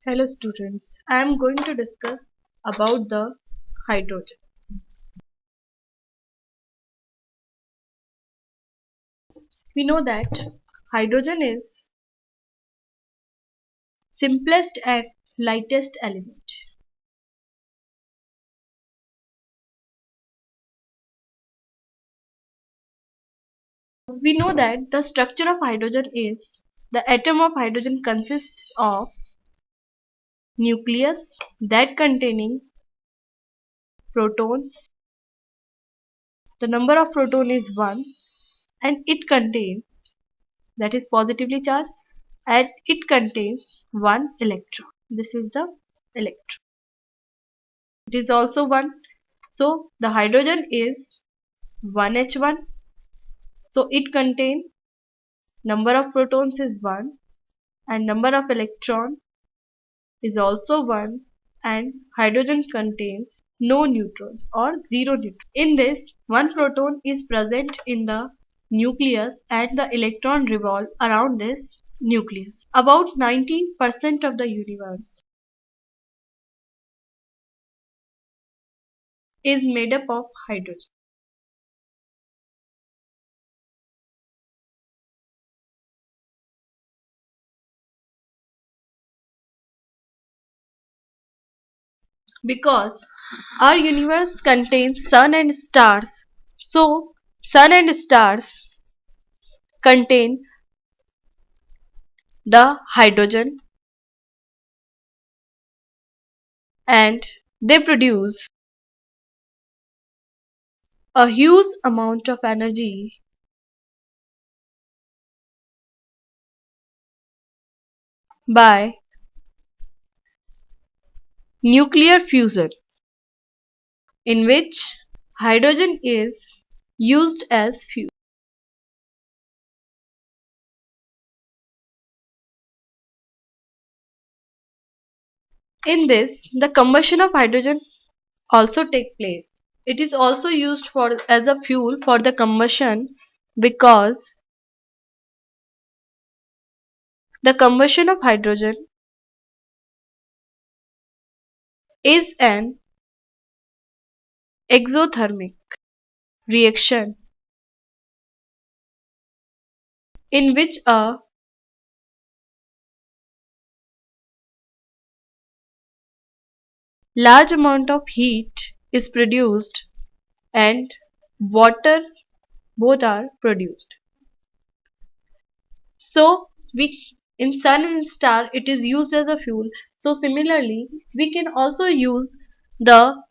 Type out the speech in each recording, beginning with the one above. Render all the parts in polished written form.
Hello students, I am going to discuss about the hydrogen. We know that hydrogen is simplest and lightest element. We know that the structure of hydrogen is the atom of hydrogen consists of nucleus that containing protons. The number of proton is 1 and it contains, that is positively charged, and it contains one electron. This is the electron. It is also 1. So the hydrogen is 1H1. So it contains number of protons is 1 and number of electron is also 1, and hydrogen contains no neutrons or 0 neutrons. In this, one proton is present in the nucleus and the electron revolve around this nucleus. About 90% of the universe is made up of hydrogen. Because our universe contains sun and stars, so sun and stars contain the hydrogen and they produce a huge amount of energy by nuclear fusion, in which hydrogen is used as fuel. In this, the combustion of hydrogen also take place. It is also used for as a fuel for the combustion because the combustion of hydrogen is an exothermic reaction in which a large amount of heat is produced and water both are produced. So we in sun and star it is used as a fuel. So similarly we can also use the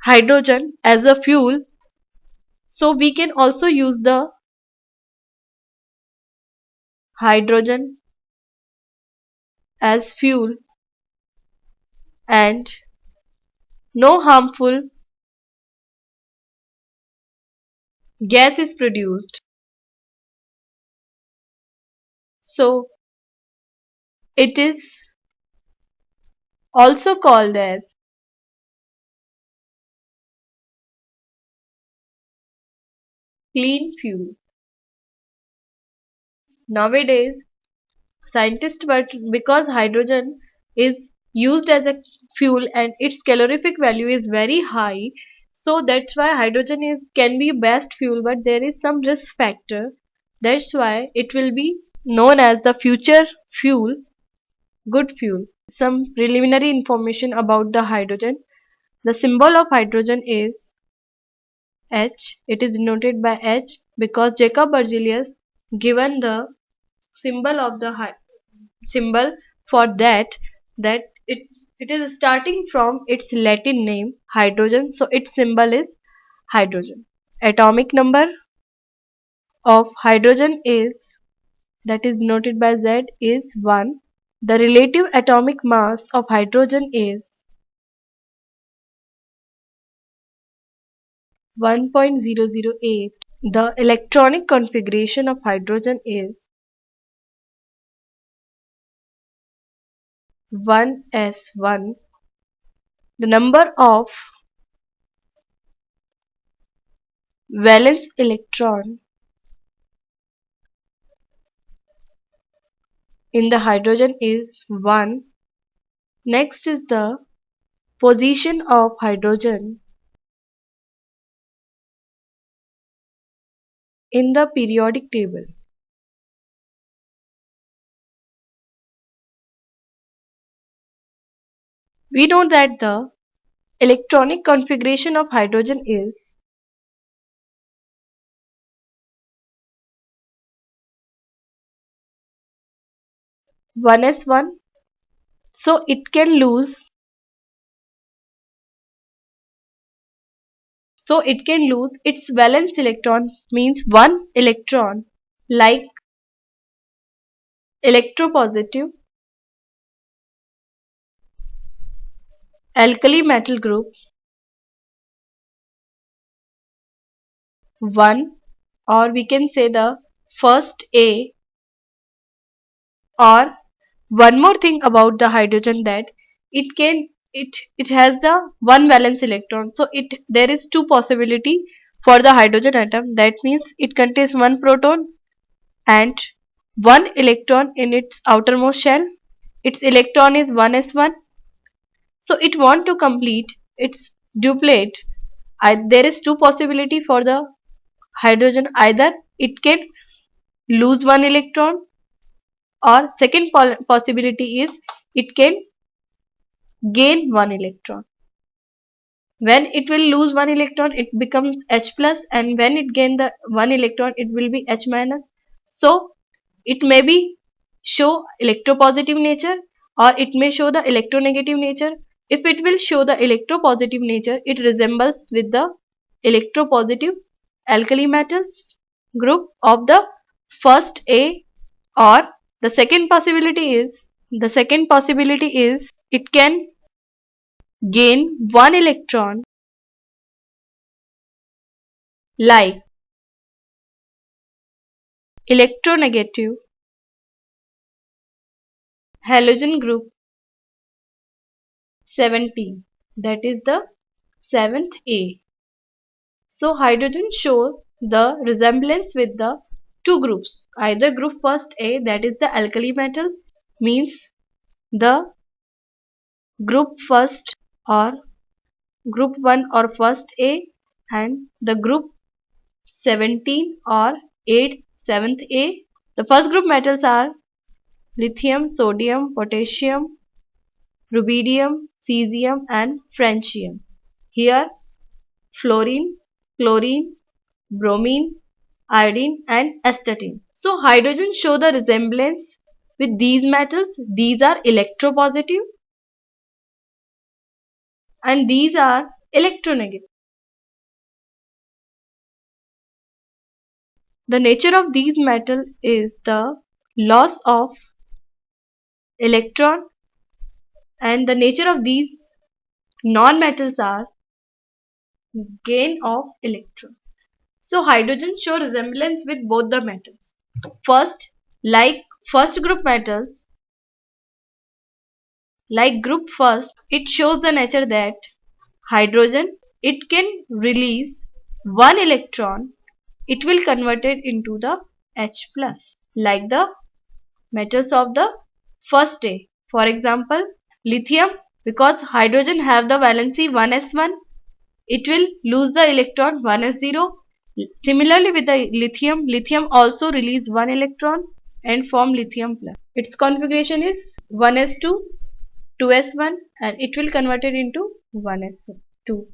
hydrogen as a fuel. So we can also use the hydrogen as fuel and no harmful gas is produced. So it is also called as clean fuel. Nowadays scientists, but because hydrogen is used as a fuel and its calorific value is very high, so that's why hydrogen is can be best fuel, but there is some risk factor. That's why it will be known as the future fuel, good fuel. Some preliminary information about the hydrogen. The symbol of hydrogen is H. It is denoted by H because Jacob Berzelius given the symbol of the symbol for that it is starting from its Latin name hydrogen, so its symbol is hydrogen. Atomic number of hydrogen is, that is noted by Z, is 1. The relative atomic mass of hydrogen is 1.008. The electronic configuration of hydrogen is 1s1. The number of valence electron in the hydrogen is 1. Next is the position of hydrogen in the periodic table. We know that the electronic configuration of hydrogen is 1s1, so it can lose its valence electron, means one electron, like electropositive alkali metal group 1, or we can say the first A. Or one more thing about the hydrogen, that it has the one valence electron, so there is two possibility for the hydrogen atom. That means it contains one proton and one electron in its outermost shell. Its electron is 1s1, so it want to complete its duplet. There is two possibility for the hydrogen: either it can lose one electron, or second possibility is it can gain one electron. When it will lose one electron, it becomes H plus, and when it gain the one electron, it will be H minus. So it may be show electropositive nature, or it may show the electronegative nature. If it will show the electropositive nature, it resembles with the electropositive alkali metals group of the first A. Or the second possibility is it can gain one electron, like electronegative halogen group 17, that is the 7th A. So hydrogen shows the resemblance with the two groups, either group first A, that is the alkali metals, means the group first or group 1 or first A, and the group 17 or 8 7th A. The first group metals are lithium, sodium, potassium, rubidium, cesium and francium. Here fluorine, chlorine, bromine, iodine and astatine. So hydrogen show the resemblance with these metals. These are electropositive and these are electronegative. The nature of these metals is the loss of electron, and the nature of these non-metals are gain of electron. So hydrogen show resemblance with both the metals. First, like first group metals, like group first, it shows the nature that hydrogen, it can release one electron, it will convert it into the H plus, like the metals of the first day. For example, lithium, because hydrogen have the valency 1s1, it will lose the electron 1s0. Similarly with the lithium also release one electron and form lithium plus. Its configuration is 1s2, 2s1, and it will convert it into 1s2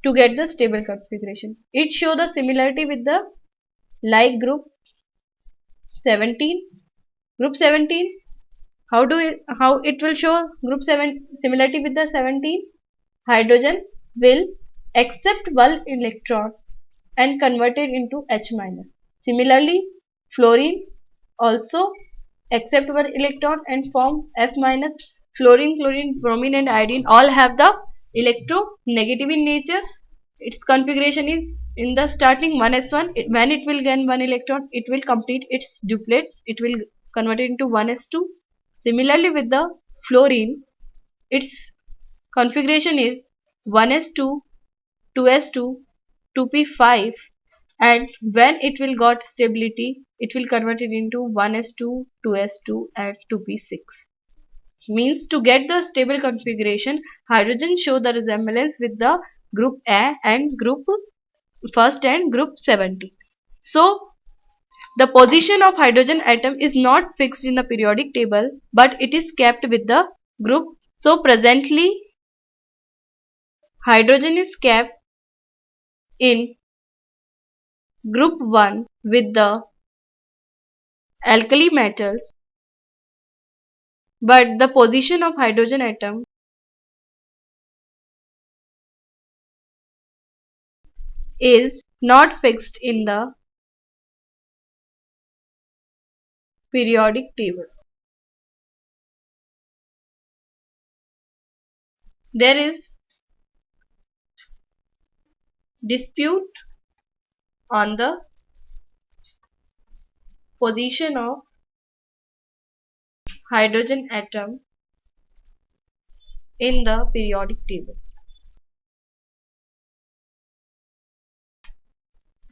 to get the stable configuration. It show the similarity with the like group 17. Group 17, how it will show group 7 similarity with the 17? Hydrogen will accept one electron and convert it into H minus. Similarly, fluorine also accept one electron and form F minus. Fluorine, chlorine, bromine and iodine all have the electronegative in nature. Its configuration is in the starting 1s1. When it will gain one electron, it will complete its duplet. It will convert it into 1s2. Similarly with the fluorine, its configuration is 1s2, 2s2, 2p5, and when it will got stability, it will convert it into 1s2, 2s2 and 2p6. Means to get the stable configuration, hydrogen show the resemblance with the group A and group first and group 70. So the position of hydrogen atom is not fixed in the periodic table, but it is kept with the group. So presently hydrogen is kept in group 1 with the alkali metals, but the position of hydrogen atom is not fixed in the periodic table. There is dispute on the position of hydrogen atom in the periodic table.